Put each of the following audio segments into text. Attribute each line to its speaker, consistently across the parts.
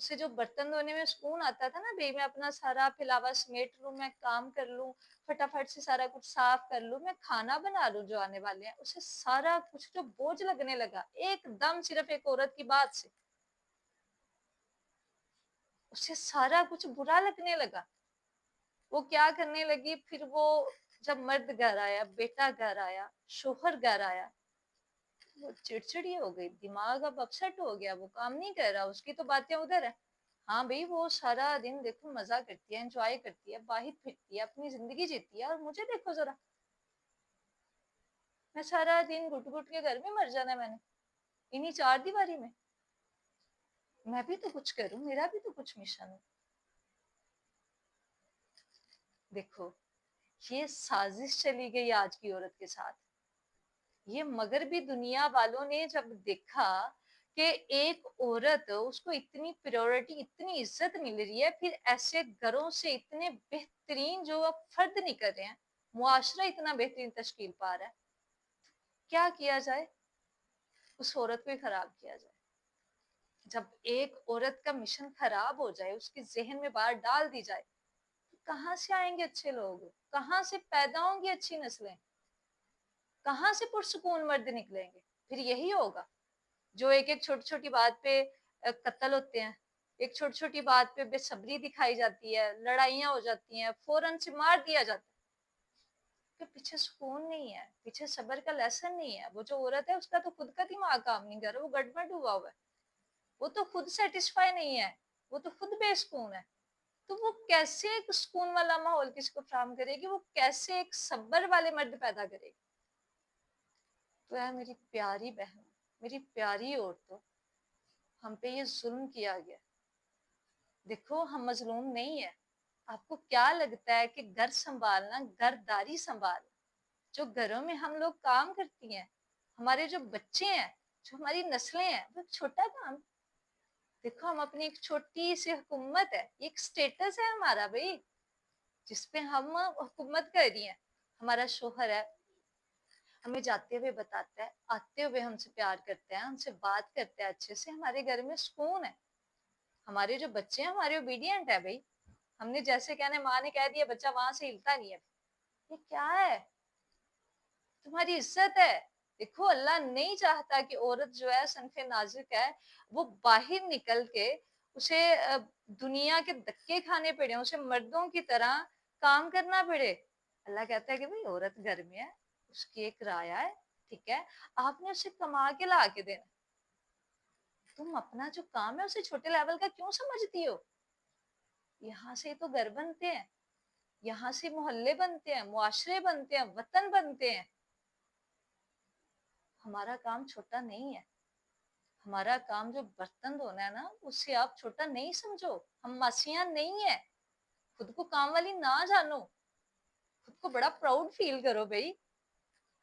Speaker 1: اسے جو برتن دھونے میں سکون آتا تھا نا، بھئی میں اپنا سارا پھیلاوا سمیٹ لوں، میں کام کر لوں، فٹافٹ سے سارا کچھ صاف کر لوں، میں کھانا بنا لوں جو آنے والے ہیں، اسے سارا کچھ جو بوجھ لگنے لگا ایک دم صرف ایک عورت کی بات سے، اسے سارا کچھ برا لگنے لگا. وہ کیا کرنے لگی پھر، وہ جب مرد گھر آیا، بیٹا گھر آیا، شوہر گھر آیا، وہ چڑچڑی ہو گئی، دماغ اب اپسٹ ہو گیا، وہ کام نہیں کر رہا، اس کی تو باتیں ادھر ہے. ہاں بھئی وہ سارا دن دیکھو مزہ کرتی ہے، انجوائے کرتی ہے، باہر پھرتی ہے، اپنی زندگی جیتی ہے، اور مجھے دیکھو ذرا، میں سارا دن گھٹ گھٹ کے گھر میں مر جانا ہے، میں نے انہی 4 دیواری میں. میں بھی تو کچھ کروں، میرا بھی تو کچھ مشن ہو. دیکھو یہ سازش چلی گئی آج کی عورت کے ساتھ. یہ مغربی دنیا والوں نے جب دیکھا کہ ایک عورت، اس کو اتنی پریورٹی، اتنی عزت مل رہی ہے، پھر ایسے گھروں سے اتنے بہترین جو اب فرد نکل رہے ہیں، معاشرہ اتنا بہترین تشکیل پا رہا ہے، کیا کیا جائے؟ اس عورت کو ہی خراب کیا جائے. جب ایک عورت کا مشن خراب ہو جائے، اس کے ذہن میں بات ڈال دی جائے، کہاں سے آئیں گے اچھے لوگ؟ کہاں سے پیدا ہوں گی اچھی نسلیں؟ کہاں سے پرسکون مرد نکلیں گے؟ پھر یہی ہوگا جو ایک ایک چھوٹی چھوٹی بات پہ قتل ہوتے ہیں، ایک چھوٹی چھوٹی بات پہ بے صبری دکھائی جاتی ہے، لڑائیاں ہو جاتی ہیں، فوراً سے مار دیا جاتا ہے، کہ پیچھے سکون نہیں ہے، پیچھے صبر کا لیسن نہیں ہے. وہ جو عورت ہے، اس کا تو خود کا دماغ کام نہیں کر رہا، وہ گڑبڑ ہوا ہوا ہے، وہ تو خود سیٹسفائی نہیں ہے، وہ تو خود بے سکون ہے. تو وہ کیسے ایک سکون والا ماحول کسی کو فراہم کرے گی؟ وہ کیسے ایک صبر والے مرد پیدا کرے گی؟ تو اے میری پیاری بہن، میری پیاری عورتوں، ہم پہ یہ ظلم کیا گیا. دیکھو ہم مظلوم نہیں ہیں. آپ کو کیا لگتا ہے کہ گھر سنبھالنا، گھر داری سنبھالنا، جو گھروں میں ہم لوگ کام کرتی ہیں، ہمارے جو بچے ہیں، جو ہماری نسلیں ہیں، وہ ایک چھوٹا کام. دیکھو ہم اپنی ایک چھوٹی سی حکومت ہے، ایک سٹیٹس ہے ہمارا بھائی، جس پہ ہم حکومت کر رہی ہیں. ہمارا شوہر ہے، ہمیں جاتے ہوئے بتاتا ہے، آتے ہوئے ہم سے پیار کرتا ہے، ہم سے بات کرتا ہے اچھے سے، ہمارے گھر میں سکون ہے. ہمارے جو بچے ہیں ہمارے اوبیڈینٹ ہے بھائی، ہم نے جیسے کہنا ہے، ماں نے کہہ دیا، بچہ وہاں سے ہلتا نہیں ہے. یہ کیا ہے؟ تمہاری عزت ہے. دیکھو اللہ نہیں چاہتا کہ عورت جو ہے صنف نازک ہے، وہ باہر نکل کے اسے دنیا کے دھکے کھانے پڑے، اسے مردوں کی طرح کام کرنا پڑے. اللہ کہتا ہے کہ بھئی عورت گھر میں ہے، اس کی ایک رعایا ہے، ٹھیک ہے، آپ نے اسے کما کے لا کے دینا. تم اپنا جو کام ہے اسے چھوٹے لیول کا کیوں سمجھتی ہو؟ یہاں سے تو گھر بنتے ہیں، یہاں سے محلے بنتے ہیں، معاشرے بنتے ہیں، وطن بنتے ہیں. ہمارا کام چھوٹا نہیں ہے. ہمارا کام جو برتن دھونا ہے نا، اسے آپ چھوٹا نہیں سمجھو. ہم ماسیاں نہیں ہیں. خود کو کام والی نہ جانو، خود کو بڑا پراؤڈ فیل کرو بھائی.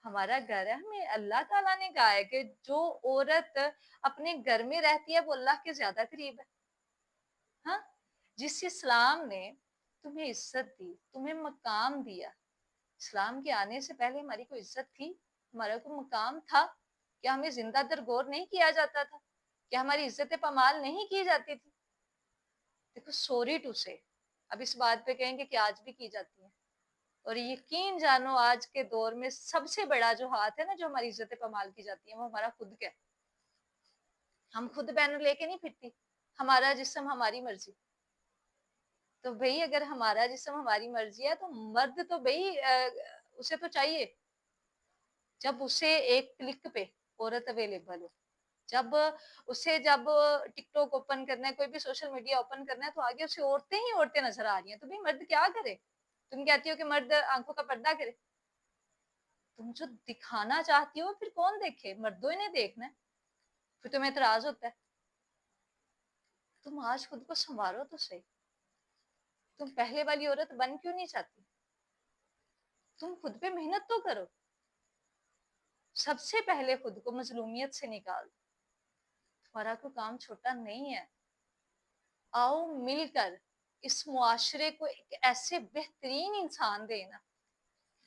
Speaker 1: ہمارا گھر ہے، ہمیں اللہ تعالیٰ نے کہا ہے کہ جو عورت اپنے گھر میں رہتی ہے وہ اللہ کے زیادہ قریب ہے. ہاں، جس اسلام نے تمہیں عزت دی، تمہیں مقام دیا. اسلام کے آنے سے پہلے ہماری کوئی عزت تھی؟ ہمارا کوئی مقام تھا؟ کیا ہمیں زندہ درگور نہیں کیا جاتا تھا؟ کیا ہماری عزت پامال نہیں کی جاتی تھی؟ دیکھو سوری ٹو سے، اب اس بات پہ کہیں گے کہ آج بھی کی جاتی ہے. اور یقین جانو آج کے دور میں سب سے بڑا جو ہاتھ ہے نا، جو ہماری عزت پامال کی جاتی ہے، وہ ہمارا خود کا ہے. ہم خود بینر لے کے نہیں پھرتی، ہمارا جسم ہماری مرضی. تو بھئی اگر ہمارا جسم ہماری مرضی ہے تو مرد تو بھئی اسے تو چاہیے، جب اسے ایک کلک پہ عورت اویلیبل ہو، جب اسے جب ٹک ٹاک اوپن کرنا ہے، کوئی بھی سوشل میڈیا اوپن کرنا ہے، تو آگے اسے عورتیں ہی عورتیں نظر آ رہی ہیں. تو بھئی مرد کیا کرے؟ تم کہتی ہو کہ مرد آنکھوں کا پردہ کرے. تم جو دکھانا چاہتی ہو پھر کون دیکھے؟ مردوں نے دیکھنا ہے. پھر تمہیں اعتراض ہوتا ہے. تم آج خود کو سنوارو تو صحیح. تم پہلے والی عورت بن کیوں نہیں چاہتی؟ تم خود پہ محنت تو کرو. سب سے پہلے خود کو مظلومیت سے نکال دو. تمہارا کوئی کام چھوٹا نہیں ہے. آؤ مل کر اس معاشرے کو ایک ایسے بہترین انسان دینا،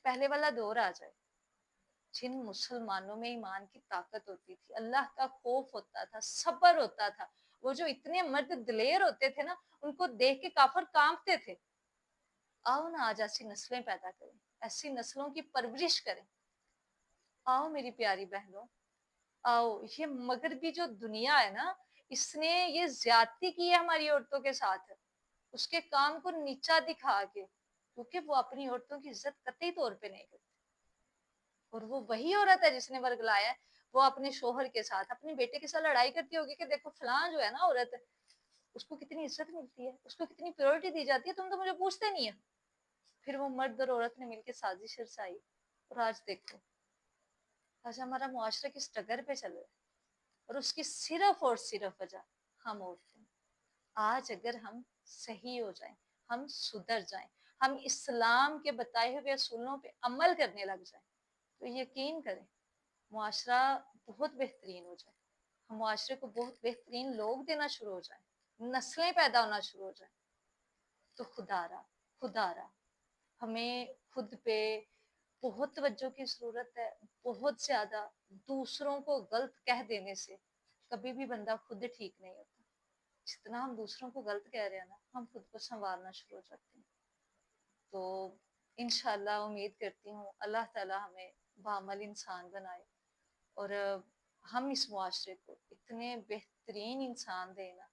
Speaker 1: پہلے والا دور آ جائے جن مسلمانوں میں ایمان کی طاقت ہوتی تھی، اللہ کا خوف ہوتا تھا، صبر ہوتا تھا، وہ جو اتنے مرد دلیر ہوتے تھے نا، ان کو دیکھ کے کافر کانپتے تھے. آؤ نا آج ایسی نسلیں پیدا کریں، ایسی نسلوں کی پرورش کریں. آؤ میری پیاری بہنوں، آؤ. یہ مغربی جو دنیا ہے نا، اس نے یہ زیادتی کی ہے ہماری عورتوں کے ساتھ، اس کے کام کو نیچا دکھا کے، کیونکہ وہ اپنی عورتوں کی عزت قطعی طور پہ نہیں کرتے. اور وہ وہی عورت ہے جس نے ورگ لایا ہے، وہ اپنے شوہر کے ساتھ، اپنے بیٹے کے ساتھ لڑائی کرتی ہوگی کہ دیکھو فلاں جو ہے نا عورت، اس کو کتنی عزت ملتی ہے، اس کو کتنی پیورٹی دی جاتی ہے، تم تو مجھے پوچھتے نہیں ہے. پھر وہ مرد اور عورت نے مل کے سازش رچائی، اور آج دیکھو آج ہمارا معاشرہ کس ڈگر پہ چل رہا ہے. اور اس کی صرف اور صرف وجہ ہم عورتیں. آج اگر ہم صحیح ہو جائیں، ہم سدھر جائیں، ہم اسلام کے بتائے ہوئے اصولوں پہ عمل کرنے لگ جائیں، تو یقین کریں معاشرہ بہت بہترین ہو جائے. ہم معاشرے کو بہت بہترین لوگ دینا شروع ہو جائیں، نسلیں پیدا ہونا شروع ہو جائیں. تو خدا را ہمیں خود پہ بہت توجہ کی ضرورت ہے، بہت زیادہ. دوسروں کو غلط کہہ دینے سے کبھی بھی بندہ خود ٹھیک نہیں ہوتا. جتنا ہم دوسروں کو غلط کہہ رہے ہیں نا، ہم خود کو سنوارنا شروع ہو جاتے ہیں. تو انشاءاللہ امید کرتی ہوں اللہ تعالی ہمیں بعمل انسان بنائے، اور ہم اس معاشرے کو اتنے بہترین انسان دینا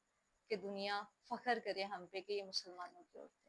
Speaker 1: کہ دنیا فخر کرے ہم پہ کہ یہ مسلمانوں کی عورتیں